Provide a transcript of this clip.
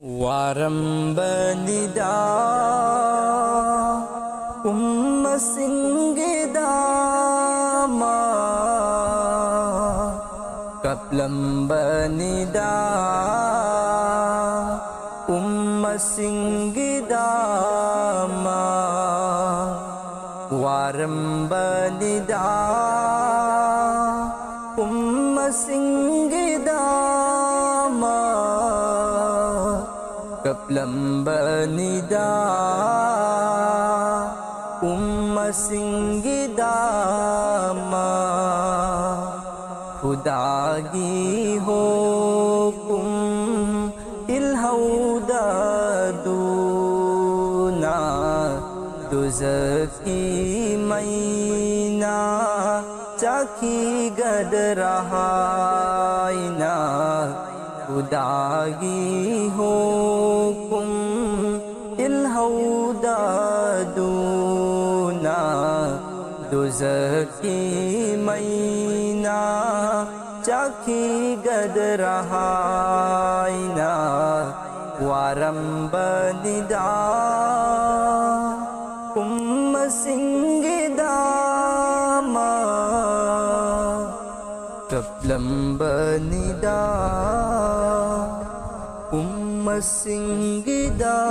वारंबनिदा सिंगदामा कप्लंबनिदा सिंगदामा वारंबनिदा सिंगदामा कप्लंबनिदा सिंगदामा खुदा की हुकुम इल्हौदा दूना दुज़की मैना चाखी गद रहाइना खुदा की हुकुम इल्हौदा दूना दुज़की मैना चाखी गद रहाइना वारंबनिदा सिंगदामा कप्लंबनिदा सिंगदामा।